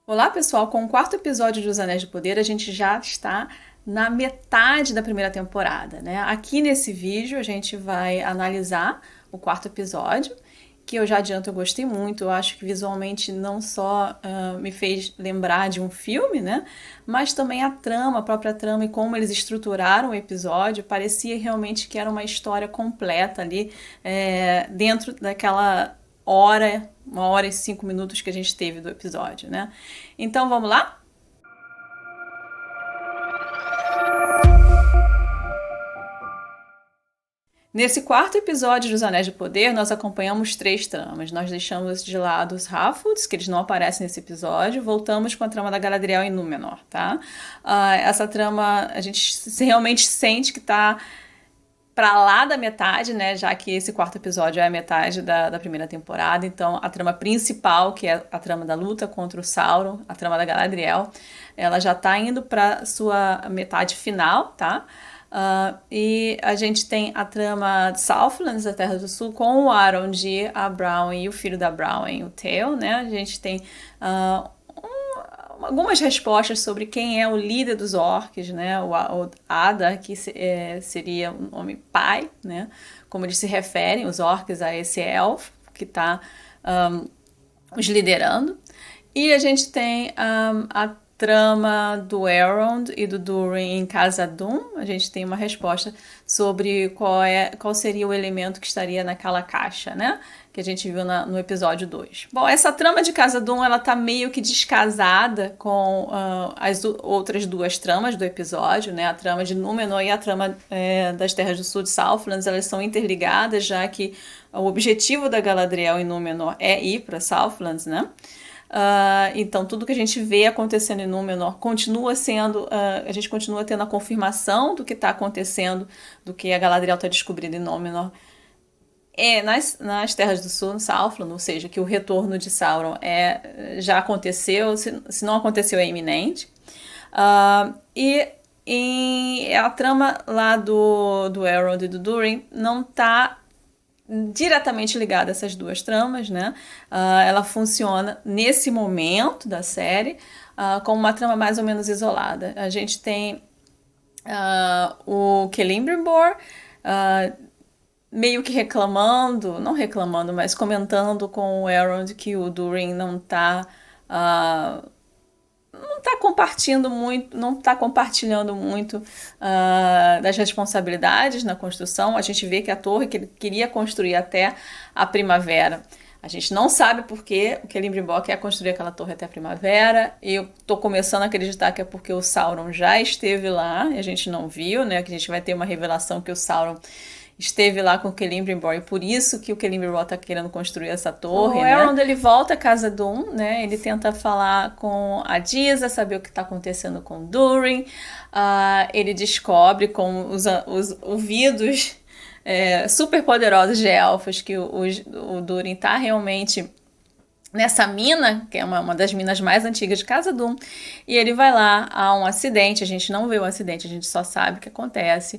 Olá, pessoal! Com o quarto episódio dos Anéis de Poder, a gente já está na metade da primeira temporada, né? Aqui nesse vídeo a gente vai analisar o quarto episódio, que eu já adianto, eu gostei muito. Eu acho que visualmente não só me fez lembrar de um filme, né? Mas também a trama, a própria trama e como eles estruturaram o episódio, parecia realmente que era uma história completa ali, dentro daquela hora, 1 hora e 5 minutos que a gente teve do episódio, né? Então vamos lá? Nesse quarto episódio dos Anéis de Poder, nós acompanhamos três tramas. Nós deixamos de lado os Harfoots, que eles não aparecem nesse episódio, voltamos com a trama da Galadriel em Númenor, tá? Essa trama, a gente realmente sente que tá pra lá da metade, né? Já que esse quarto episódio é a metade da primeira temporada. Então, a trama principal, que é a trama da luta contra o Sauron, a trama da Galadriel, ela já tá indo pra sua metade final, tá? E a gente tem a trama de Southlands, da Terra do Sul, com o Arondir, a Brown e o filho da Brown, o Theo, né? A gente tem algumas respostas sobre quem é o líder dos orcs, né? O Ada, que seria o nome pai, né? Como eles se referem, os orcs, a esse elfo que está os liderando. E a gente tem a trama do Elrond e do Durin em Khazad-dûm. A gente tem uma resposta sobre qual seria o elemento que estaria naquela caixa, né? Que a gente viu no episódio 2. Bom, essa trama de Khazad-dûm, ela tá meio que descasada com as outras duas tramas do episódio, né? A trama de Númenor e a trama das Terras do Sul de Southlands, elas são interligadas, já que o objetivo da Galadriel em Númenor é ir para Southlands, né? Então, tudo que a gente vê acontecendo em Númenor continua sendo. A gente continua tendo a confirmação do que está acontecendo, do que a Galadriel está descobrindo em Númenor. Nas Terras do Sul, no Southland, ou seja, que o retorno de Sauron já aconteceu, se não aconteceu, é iminente. A trama lá do Elrond e do Durin não está diretamente ligada a essas duas tramas, né? Ela funciona nesse momento da série como uma trama mais ou menos isolada. A gente tem o Celebrimbor meio que reclamando, não reclamando, mas comentando com o Elrond que o Durin não está compartilhando muito das responsabilidades na construção. A gente vê que a torre que ele queria construir até a primavera, a gente não sabe por que o Celebrimbor quer construir aquela torre até a primavera. E eu tô começando a acreditar que é porque o Sauron já esteve lá e a gente não viu, né? Que a gente vai ter uma revelação que o Sauron esteve lá com o Celebrimbor e por isso que o Celebrimbor tá querendo construir essa torre, né? O Elrond, ele volta a Khazad-dûm, né? Ele tenta falar com a Disa, saber o que tá acontecendo com o Durin. Ele descobre com os ouvidos super poderosos de elfos que o Durin tá realmente nessa mina, que é uma das minas mais antigas de Khazad-dûm, e ele vai lá, há um acidente, a gente não vê o acidente, a gente só sabe o que acontece.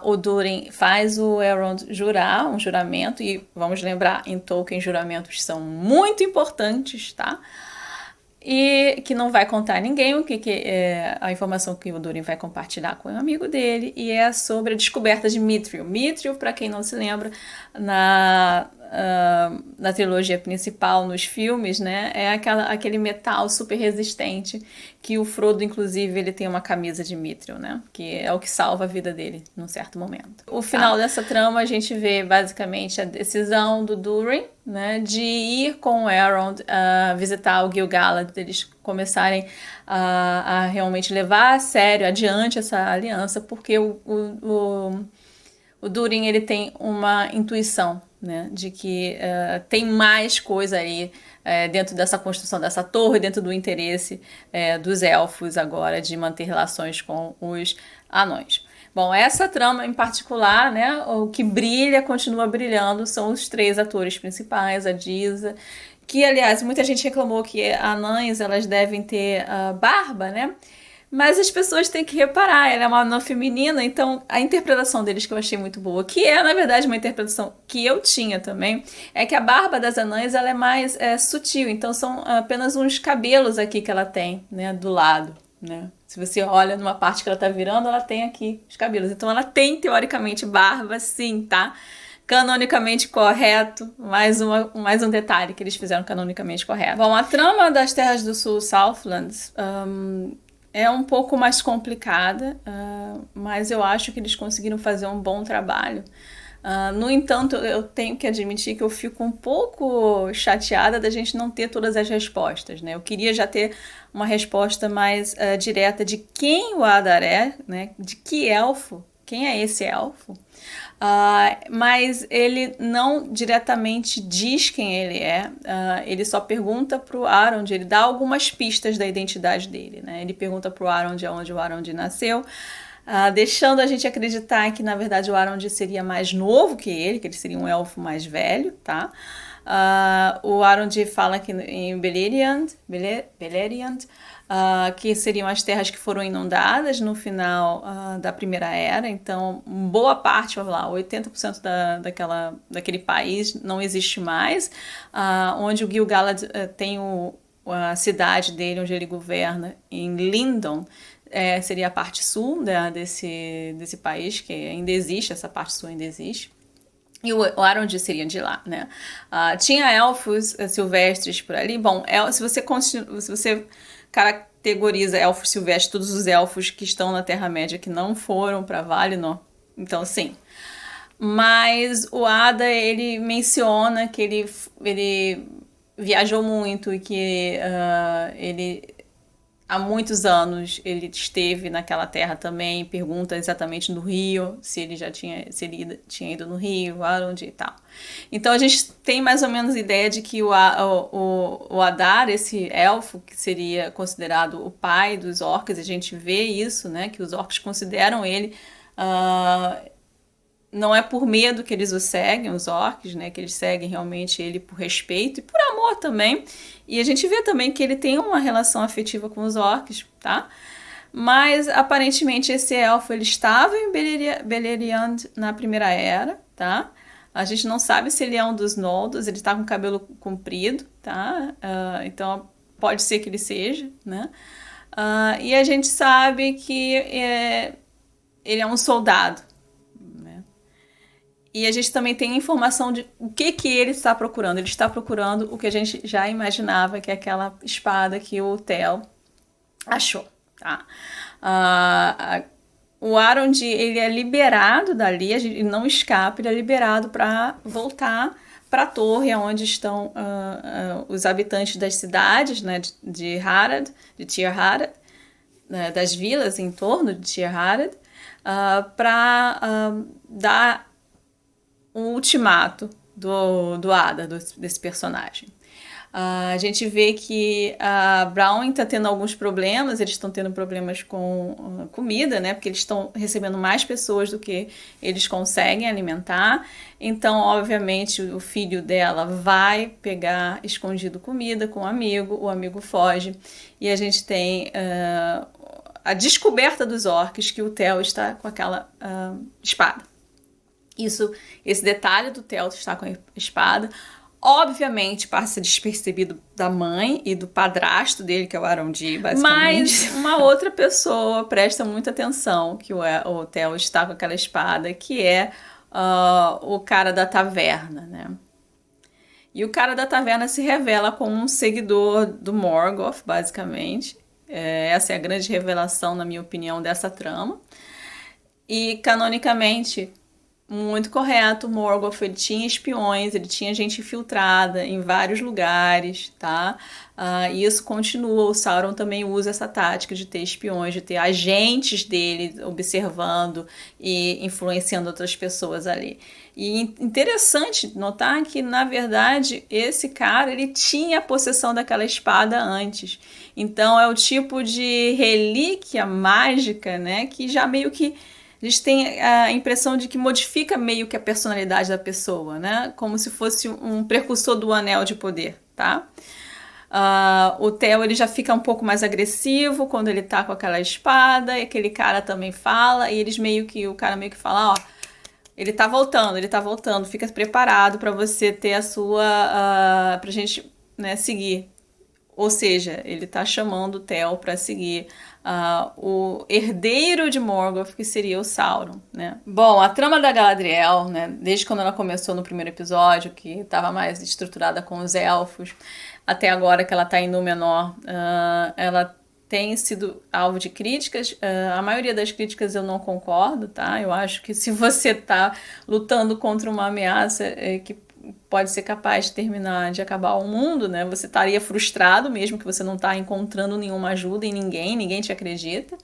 O Durin faz o Elrond jurar, um juramento, e vamos lembrar, em Tolkien, juramentos são muito importantes, tá? E que não vai contar a ninguém a informação que o Durin vai compartilhar com um amigo dele, e é sobre a descoberta de Mithril. Mithril, para quem não se lembra, na trilogia principal, nos filmes, né, é aquele metal super resistente que o Frodo, inclusive, ele tem uma camisa de Mithril, né, que é o que salva a vida dele num certo momento. O final dessa trama, a gente vê basicamente a decisão do Durin, né, de ir com o Elrond visitar o Gil-galad, eles começarem a realmente levar a sério, adiante essa aliança, porque o Durin, ele tem uma intuição, né, de que tem mais coisa aí dentro dessa construção dessa torre, dentro do interesse dos elfos agora de manter relações com os anões. Bom, essa trama em particular, né, o que brilha, continua brilhando, são os três atores principais, a Disa, que, aliás, muita gente reclamou que anãs, elas devem ter barba, né? Mas as pessoas têm que reparar, ela é uma anã feminina, então a interpretação deles que eu achei muito boa, que é na verdade uma interpretação que eu tinha também, é que a barba das anãs ela é mais sutil, então são apenas uns cabelos aqui que ela tem, né, do lado, né? Se você olha numa parte que ela tá virando, ela tem aqui os cabelos, então ela tem teoricamente barba sim, tá? Canonicamente correto, mais um detalhe que eles fizeram canonicamente correto. Bom, a trama das Terras do Sul, Southlands, é um pouco mais complicada, mas eu acho que eles conseguiram fazer um bom trabalho. No entanto, eu tenho que admitir que eu fico um pouco chateada da gente não ter todas as respostas, né? Eu queria já ter uma resposta mais direta de quem o Adar é, né? De que elfo, quem é esse elfo? Mas ele não diretamente diz quem ele é, ele só pergunta pro Arond, ele dá algumas pistas da identidade dele, né? Ele pergunta pro Arond onde o Arond nasceu, deixando a gente acreditar que na verdade o Arond seria mais novo que ele seria um elfo mais velho, tá? O Arond fala que em Beleriand, que seriam as terras que foram inundadas no final da Primeira Era, então boa parte, vamos lá, 80% daquele país não existe mais, onde o Gil-galad tem a cidade dele, onde ele governa, em Lindon, seria a parte sul desse país, que ainda existe, essa parte sul ainda existe. E o Arond seria de lá, né? Tinha elfos silvestres por ali. Bom, se você categoriza elfos silvestres, todos os elfos que estão na Terra-média que não foram para Valinor, então sim. Mas o Ada, ele menciona que ele viajou muito e que ele há muitos anos ele esteve naquela terra também, pergunta exatamente no Rio, se ele tinha ido no Rio, Arond e tal. Então a gente tem mais ou menos ideia de que o Adar, esse elfo que seria considerado o pai dos orcs, a gente vê isso, né, que os orcs consideram ele, não é por medo que eles o seguem, os orcs, né, que eles seguem realmente ele por respeito e por amor também. E a gente vê também que ele tem uma relação afetiva com os orcs, tá? Mas aparentemente esse elfo ele estava em Beleriand na Primeira Era, tá? A gente não sabe se ele é um dos Noldor, ele está com o cabelo comprido, tá? Então pode ser que ele seja, né? E a gente sabe que ele é um soldado. E a gente também tem informação de o que ele está procurando. Ele está procurando o que a gente já imaginava, que é aquela espada que o Theo achou, tá? O Arond, ele é liberado dali, ele não escapa, ele é liberado para voltar para a torre onde estão os habitantes das cidades, né, de Harad, de Tir Harad, né, das vilas em torno de Tir Harad, para dar um ultimato do Ada, desse personagem. A gente vê que a Brown está tendo alguns problemas, eles estão tendo problemas com comida, né? Porque eles estão recebendo mais pessoas do que eles conseguem alimentar. Então, obviamente, o filho dela vai pegar escondido comida com o amigo foge. E a gente tem a descoberta dos orcs que o Theo está com aquela espada. Esse detalhe do Theo estar com a espada, obviamente passa despercebido da mãe e do padrasto dele, que é o Arondi, basicamente. Mas uma outra pessoa presta muita atenção que o Theo está com aquela espada, que é o cara da taverna, né? E o cara da taverna se revela como um seguidor do Morgoth, basicamente. Essa é a grande revelação, na minha opinião, dessa trama. E, canonicamente, muito correto, o Morgoth, ele tinha espiões, ele tinha gente infiltrada em vários lugares, tá? E isso continua, o Sauron também usa essa tática de ter espiões, de ter agentes dele observando e influenciando outras pessoas ali. E interessante notar que, na verdade, esse cara, ele tinha a possessão daquela espada antes. Então, é o tipo de relíquia mágica, né, que já meio que a gente tem a impressão de que modifica meio que a personalidade da pessoa, né? Como se fosse um precursor do anel de poder, tá? O Theo, ele já fica um pouco mais agressivo quando ele tá com aquela espada, e aquele cara também fala, e o cara meio que fala, ó, ele tá voltando, fica preparado pra você ter a sua, pra gente, né, seguir. Ou seja, ele tá chamando o Theo pra seguir o herdeiro de Morgoth, que seria o Sauron, né? Bom, a trama da Galadriel, né, desde quando ela começou no primeiro episódio, que estava mais estruturada com os elfos, até agora que ela tá em Númenor, ela tem sido alvo de críticas. A maioria das críticas eu não concordo, tá? Eu acho que se você tá lutando contra uma ameaça que pode ser capaz de terminar, de acabar o mundo, né? Você estaria frustrado mesmo que você não está encontrando nenhuma ajuda em ninguém te acredita.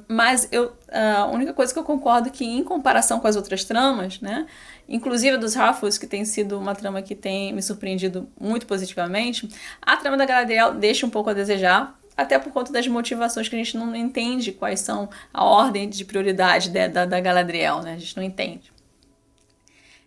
Mas a única coisa que eu concordo é que, em comparação com as outras tramas, né? Inclusive a dos Harfoots, que tem sido uma trama que tem me surpreendido muito positivamente, a trama da Galadriel deixa um pouco a desejar, até por conta das motivações que a gente não entende quais são a ordem de prioridade da Galadriel, né? A gente não entende.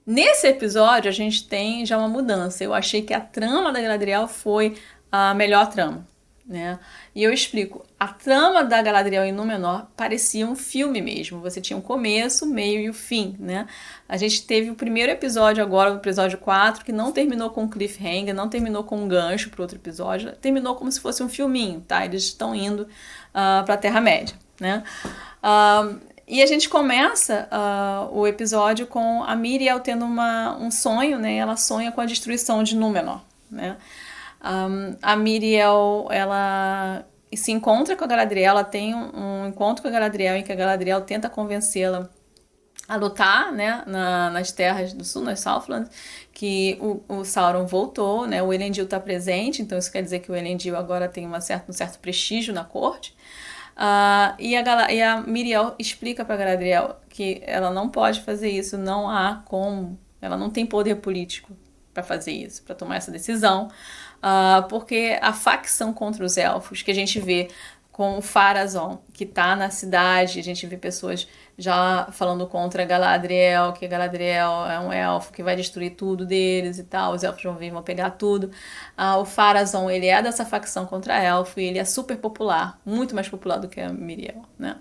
Nesse episódio, a gente tem já uma mudança. Eu achei que a trama da Galadriel foi a melhor trama, né? E eu explico. A trama da Galadriel em Númenor parecia um filme mesmo. Você tinha um começo, meio e o fim, né? A gente teve o primeiro episódio agora, o episódio 4, que não terminou com um cliffhanger, não terminou com um gancho para outro episódio, terminou como se fosse um filminho, tá? Eles estão indo para a Terra-média, né? E a gente começa o episódio com a Míriel tendo um sonho, né? Ela sonha com a destruição de Númenor, né? A Míriel, ela se encontra com a Galadriel, ela tem um encontro com a Galadriel em que a Galadriel tenta convencê-la a lutar, né, nas terras do sul, nas Southlands, que o Sauron voltou, né? O Elendil está presente, então isso quer dizer que o Elendil agora tem um certo prestígio na corte. E a Míriel explica para Galadriel que ela não pode fazer isso, não há como, ela não tem poder político para fazer isso, para tomar essa decisão, porque a facção contra os elfos que a gente vê com o Pharazôn, que tá na cidade, a gente vê pessoas já falando contra Galadriel, que Galadriel é um elfo que vai destruir tudo deles e tal, os elfos vão vir, vão pegar tudo. O Pharazôn, ele é dessa facção contra elfo e ele é super popular, muito mais popular do que a Míriel, né?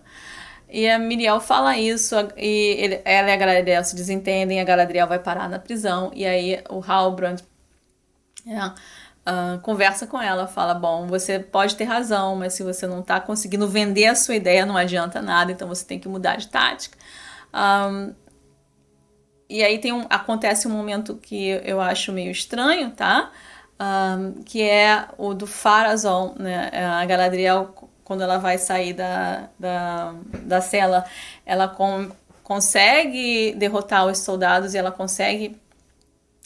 E a Míriel fala isso, ela e a Galadriel se desentendem, a Galadriel vai parar na prisão, e aí o Halbrand conversa com ela, fala, bom, você pode ter razão, mas se você não está conseguindo vender a sua ideia, não adianta nada, então você tem que mudar de tática. E aí acontece um momento que eu acho meio estranho, tá? Que é o do Pharazôn, né? A Galadriel, quando ela vai sair da cela, ela consegue derrotar os soldados e ela consegue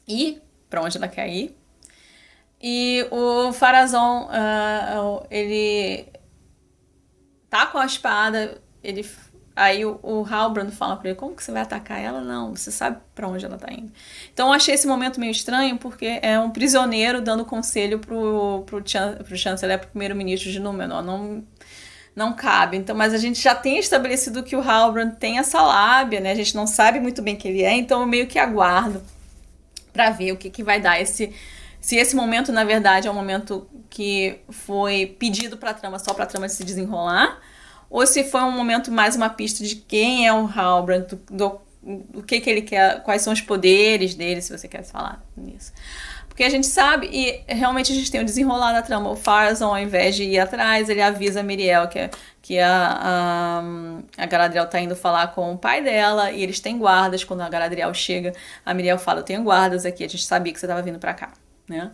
ir para onde ela quer ir. E o Pharazôn, ele tá com a espada, aí o Halbrand fala pra ele, como que você vai atacar ela? Não, você sabe pra onde ela tá indo. Então eu achei esse momento meio estranho, porque é um prisioneiro dando conselho pro chanceler, pro primeiro-ministro de Númenor, não cabe. Então, mas a gente já tem estabelecido que o Halbrand tem essa lábia, né? A gente não sabe muito bem quem ele é, então eu meio que aguardo pra ver o que vai dar se esse momento, na verdade, é um momento que foi pedido pra trama, só pra trama se desenrolar, ou se foi um momento mais uma pista de quem é o Halbrand, o que ele quer, quais são os poderes dele, se você quer falar nisso. Porque a gente sabe, e realmente a gente tem o desenrolar da trama. O Pharazôn, ao invés de ir atrás, ele avisa a Míriel que a Galadriel tá indo falar com o pai dela, e eles têm guardas. Quando a Galadriel chega, a Míriel fala, eu tenho guardas aqui, a gente sabia que você estava vindo pra cá, né?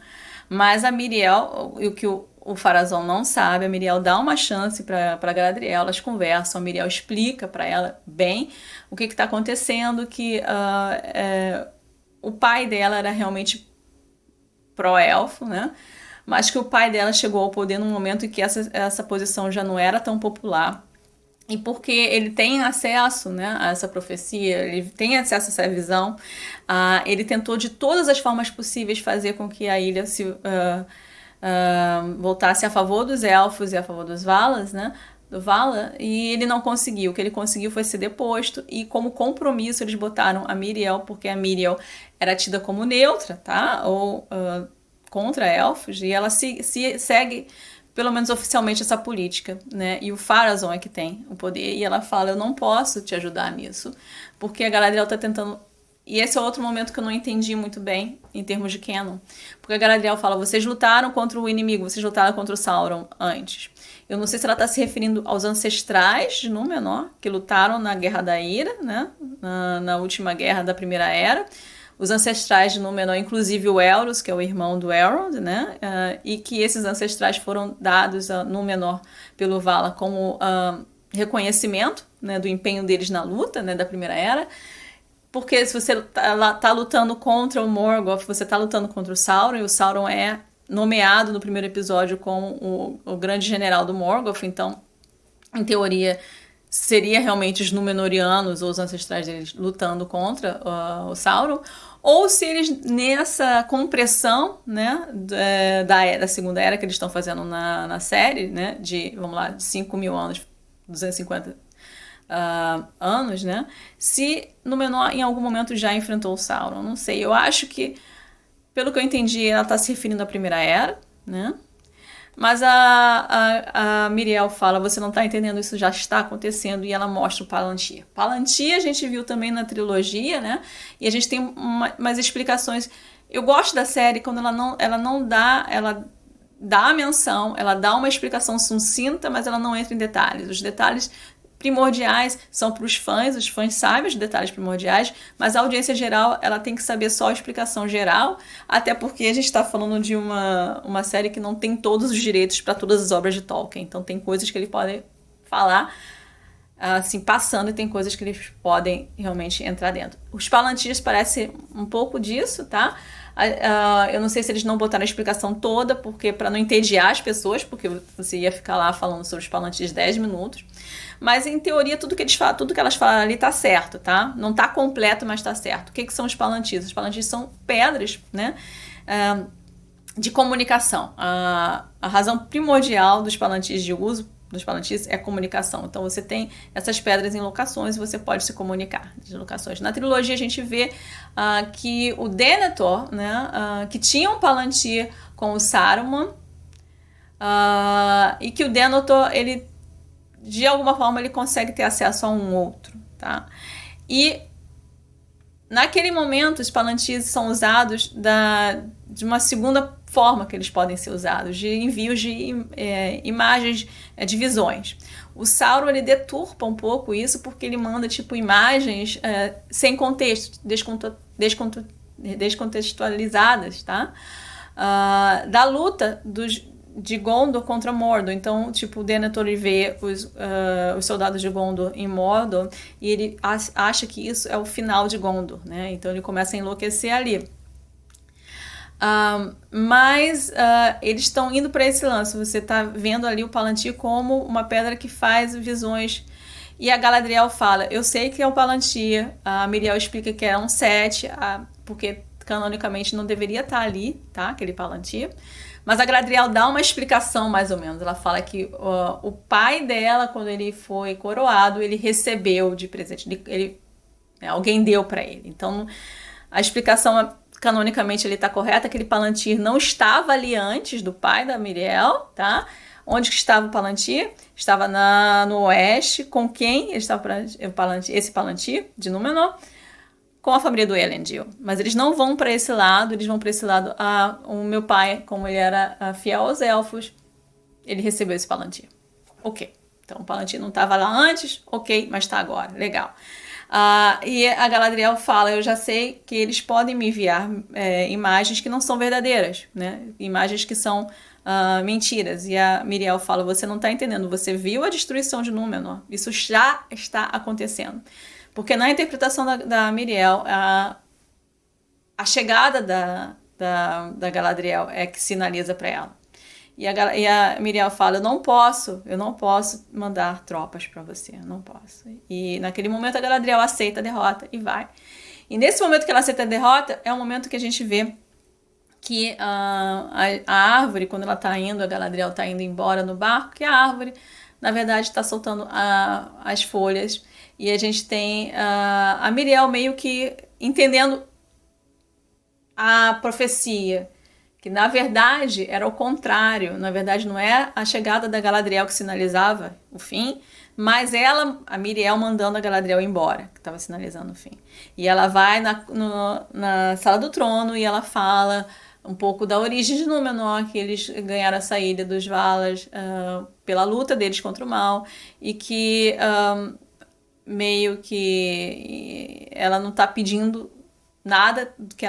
Mas a Míriel, o que o Pharazôn não sabe, a Míriel dá uma chance para Galadriel, elas conversam, a Míriel explica para ela bem o que está acontecendo, que o pai dela era realmente pró-elfo, né? Mas que o pai dela chegou ao poder num momento em que essa posição já não era tão popular. E porque ele tem acesso, né, a essa profecia, ele tem acesso a essa visão, ele tentou de todas as formas possíveis fazer com que a ilha se voltasse a favor dos elfos e a favor dos Valas, né, do Vala, e ele não conseguiu. O que ele conseguiu foi ser deposto, e como compromisso eles botaram a Míriel, porque a Míriel era tida como neutra, tá? Ou contra elfos, e ela segue, pelo menos oficialmente, essa política, né? E o Pharazôn é que tem o poder, e ela fala, eu não posso te ajudar nisso, porque a Galadriel tá tentando... E esse é outro momento que eu não entendi muito bem, em termos de canon. Porque a Galadriel fala, vocês lutaram contra o inimigo, vocês lutaram contra o Sauron antes. Eu não sei se ela está se referindo aos ancestrais de Númenor, que lutaram na Guerra da Ira, né? Na última guerra da Primeira Era. Os ancestrais de Númenor, inclusive o Elros, que é o irmão do Elrond, né? E que esses ancestrais foram dados a Númenor pelo Vala como reconhecimento, né, do empenho deles na luta, né, da Primeira Era. Porque se você tá lutando contra o Morgoth, você tá lutando contra o Sauron, e o Sauron é nomeado no primeiro episódio como o grande general do Morgoth, então, em teoria, seria realmente os Númenóreanos ou os ancestrais deles lutando contra o Sauron, ou se eles, nessa compressão, né, da Segunda Era que eles estão fazendo na série, né, de 5.000 anos, 250 anos, né, se Númenor em algum momento já enfrentou o Sauron, não sei, eu acho que, pelo que eu entendi, ela está se referindo à Primeira Era, né, mas a Míriel fala, você não está entendendo, isso já está acontecendo, e ela mostra o Palantir. Palantir a gente viu também na trilogia, né? E a gente tem umas explicações. Eu gosto da série quando ela dá a menção, ela dá uma explicação sucinta, mas ela não entra em detalhes. Os detalhes primordiais são para os fãs sabem os detalhes primordiais, mas a audiência geral, ela tem que saber só a explicação geral, até porque a gente está falando de uma série que não tem todos os direitos para todas as obras de Tolkien, então tem coisas que ele pode falar assim, passando, e tem coisas que eles podem realmente entrar dentro. Os Palantirs parecem um pouco disso, tá? Eu não sei se eles não botaram a explicação toda, porque para não entediar as pessoas, porque você ia ficar lá falando sobre os Palantirs 10 minutos. Mas, em teoria, tudo que elas falaram ali tá certo, tá? Não tá completo, mas tá certo. O que são os Palantirs? Os Palantirs são pedras, né? De comunicação. A razão primordial dos Palantirs de uso dos Palantirs é a comunicação. Então, você tem essas pedras em locações e você pode se comunicar de locações. Na trilogia, a gente vê que o Denethor, né, que tinha um Palantir com o Saruman, e que o Denethor, ele, de alguma forma, ele consegue ter acesso a um outro, tá? E naquele momento, os Palantirs são usados de uma segunda forma que eles podem ser usados, de envios de imagens, de visões. O Sauron, ele deturpa um pouco isso, porque ele manda tipo imagens sem contexto, descontextualizadas, tá? Da luta de Gondor contra Mordor. Então, tipo, o Denethor vê os soldados de Gondor em Mordor e ele acha que isso é o final de Gondor, né? Então ele começa a enlouquecer ali. Mas eles estão indo para esse lance. Você está vendo ali o Palantir como uma pedra que faz visões. E a Galadriel fala, eu sei que é o Palantir. A Míriel explica que é um 7, porque canonicamente não deveria estar ali, tá? Aquele Palantir. Mas a Galadriel dá uma explicação, mais ou menos. Ela fala que o pai dela, quando ele foi coroado, ele recebeu de presente. Alguém deu para ele. Então, a explicação, canonicamente, ele está correta. Aquele Palantir não estava ali antes do pai da Míriel, tá? Onde que estava o Palantir? Estava no oeste. Com quem ele estava esse Palantir de Númenor? Com a família do Elendil. Mas eles não vão para esse lado, eles vão para esse lado. O meu pai, como ele era fiel aos elfos, ele recebeu esse Palantir. Ok. Então o Palantir não estava lá antes, ok, mas está agora. Legal. E a Galadriel fala, eu já sei que eles podem me enviar imagens que não são verdadeiras, né? Imagens que são mentiras. E a Míriel fala, você não está entendendo, você viu a destruição de Númenor. Isso já está acontecendo. Porque na interpretação da Míriel, a chegada da Galadriel é que sinaliza para ela. E a Míriel fala, eu não posso mandar tropas para você, eu não posso. E naquele momento a Galadriel aceita a derrota e vai. E nesse momento que ela aceita a derrota, é o momento que a gente vê que a árvore, quando ela está indo, a Galadriel está indo embora no barco, que a árvore, na verdade, está soltando as folhas. E a gente tem a Míriel meio que entendendo a profecia, que na verdade era o contrário, na verdade não é a chegada da Galadriel que sinalizava o fim, mas a Míriel mandando a Galadriel embora, que estava sinalizando o fim. E ela vai na Sala do Trono e ela fala um pouco da origem de Númenor, que eles ganharam a saída dos Valas pela luta deles contra o mal, e que meio que ela não está pedindo nada que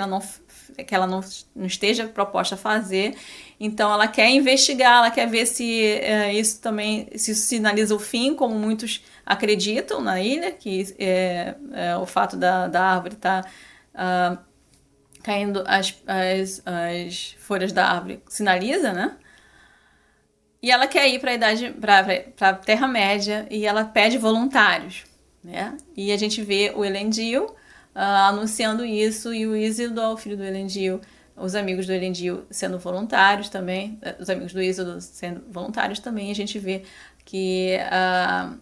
ela não esteja proposta a fazer. Então ela quer investigar, ela quer ver se isso sinaliza o fim, como muitos acreditam na ilha, que o fato da árvore estar caindo, as folhas da árvore sinaliza, né? E ela quer ir para a Terra-média e ela pede voluntários, né? E a gente vê o Elendil anunciando isso, e o Isildur, o filho do Elendil, os amigos do Elendil sendo voluntários também, os amigos do Isildur sendo voluntários também. A gente vê que a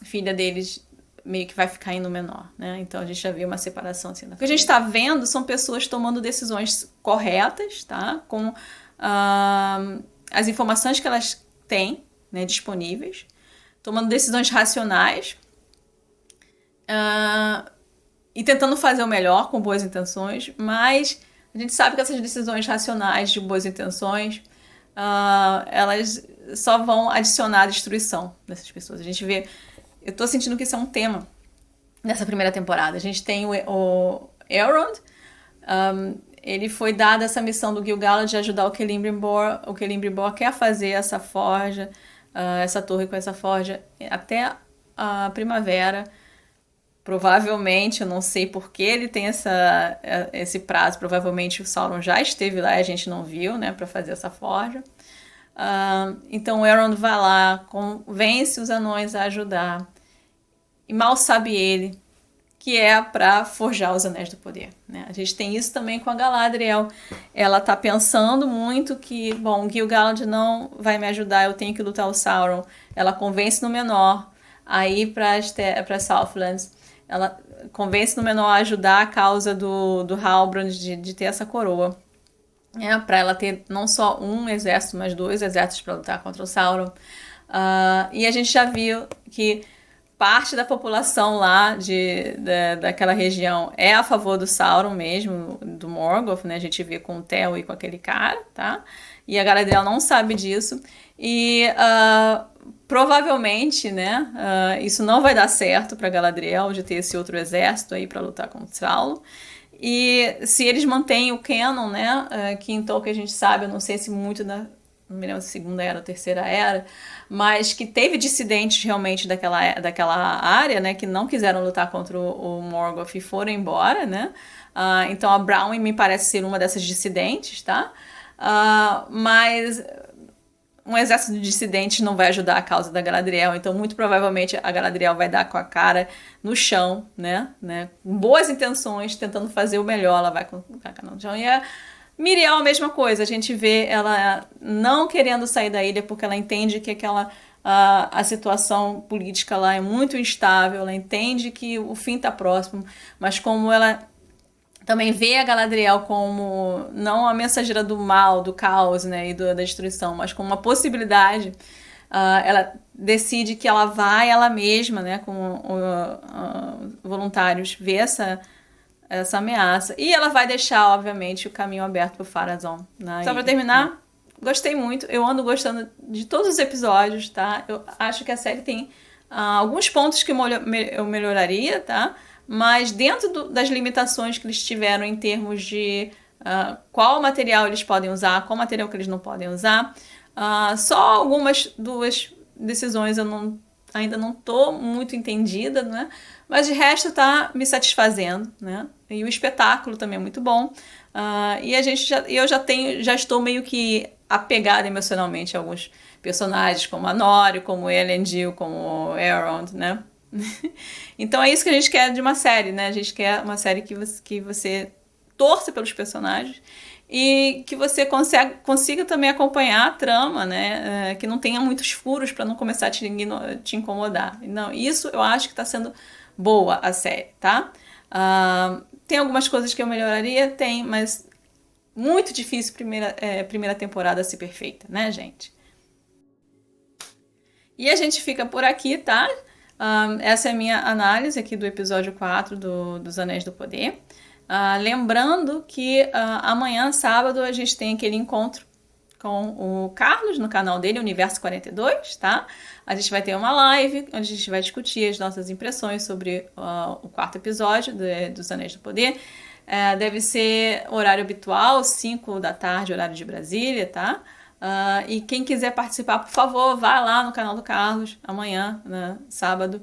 filha deles meio que vai ficar em Númenor, né? Então a gente já vê uma separação assim. O que a gente está vendo são pessoas tomando decisões corretas, tá? Com as informações que elas têm, né, disponíveis, tomando decisões racionais, e tentando fazer o melhor com boas intenções, mas a gente sabe que essas decisões racionais de boas intenções, elas só vão adicionar destruição dessas pessoas. A gente vê, eu tô sentindo que isso é um tema nessa primeira temporada. A gente tem o Elrond, ele foi dado essa missão do Gil-galad de ajudar o Celebrimbor. O Celebrimbor quer fazer essa forja, essa torre com essa forja até a primavera. Provavelmente, eu não sei por que ele tem esse prazo, provavelmente o Sauron já esteve lá e a gente não viu, né, para fazer essa forja. Então o Elrond vai lá, convence os anões a ajudar, e mal sabe ele que é para forjar os Anéis do Poder, né? A gente tem isso também com a Galadriel. Ela tá pensando muito que, bom, Gil-galad não vai me ajudar, eu tenho que lutar o Sauron. Ela convence Númenor a ir para Southlands. Ela convence Númenor a ajudar a causa do Halbrand de ter essa coroa. Para ela ter não só um exército, mas 2 exércitos para lutar contra o Sauron. E a gente já viu que parte da população lá daquela região é a favor do Sauron mesmo, do Morgoth, né? A gente vê com o Theo e com aquele cara, tá? E a Galadriel não sabe disso. E provavelmente, né, isso não vai dar certo para Galadriel de ter esse outro exército aí para lutar contra o Sauron. E se eles mantêm o canon, né, que em Tolkien a gente sabe, eu não sei se muito não me lembro se a segunda era ou terceira era, mas que teve dissidentes realmente daquela área, né, que não quiseram lutar contra o Morgoth e foram embora, né? Então a Brown me parece ser uma dessas dissidentes, tá? Mas um exército de dissidentes não vai ajudar a causa da Galadriel, então muito provavelmente a Galadriel vai dar com a cara no chão, né? Com boas intenções, tentando fazer o melhor, ela vai com a cara no chão. E a Míriel a mesma coisa, a gente vê ela não querendo sair da ilha porque ela entende que a situação política lá é muito instável, ela entende que o fim está próximo, mas como ela também vê a Galadriel como não a mensageira do mal, do caos, né, e da destruição, mas como uma possibilidade, ela decide que ela vai ela mesma, né, com voluntários, ver essa ameaça. E ela vai deixar, obviamente, o caminho aberto pro Pharazôn. Só pra terminar, gostei muito. Eu ando gostando de todos os episódios, tá? Eu acho que a série tem alguns pontos que eu melhoraria, tá? Mas dentro das limitações que eles tiveram em termos de qual material eles podem usar, qual material que eles não podem usar, só duas decisões eu ainda não tô muito entendida, né? Mas de resto tá me satisfazendo, né? E o espetáculo também é muito bom. E eu já estou meio que apegada emocionalmente a alguns personagens, como a Nori, como Elendil, como o Elrond, né? Então é isso que a gente quer de uma série, né? A gente quer uma série que você torça pelos personagens e que você consiga também acompanhar a trama, né? Que não tenha muitos furos para não começar a te incomodar. Não, isso eu acho que está sendo boa a série, tá? Tem algumas coisas que eu melhoraria? Tem, mas muito difícil primeira temporada ser perfeita, né, gente? E a gente fica por aqui, tá? Essa é a minha análise aqui do episódio 4 dos Anéis do Poder. Lembrando que amanhã, sábado, a gente tem aquele encontro com o Carlos no canal dele, Universo 42, tá? A gente vai ter uma live onde a gente vai discutir as nossas impressões sobre o quarto episódio dos Anéis do Poder. Deve ser horário habitual, 5 da tarde, horário de Brasília, tá? E quem quiser participar, por favor, vá lá no canal do Carlos amanhã, né, sábado,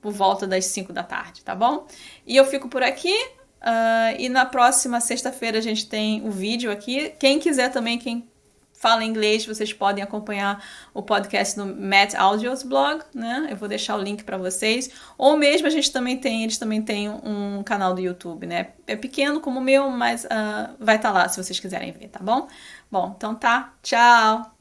por volta das 5 da tarde, tá bom? E eu fico por aqui. E na próxima sexta-feira a gente tem o vídeo aqui. Quem quiser também, quem fala inglês, vocês podem acompanhar o podcast no Matt Audios blog, né? Eu vou deixar o link para vocês. Ou mesmo eles também têm um canal do YouTube, né? É pequeno como o meu, mas vai estar lá se vocês quiserem ver, tá bom? Bom, então tá. Tchau!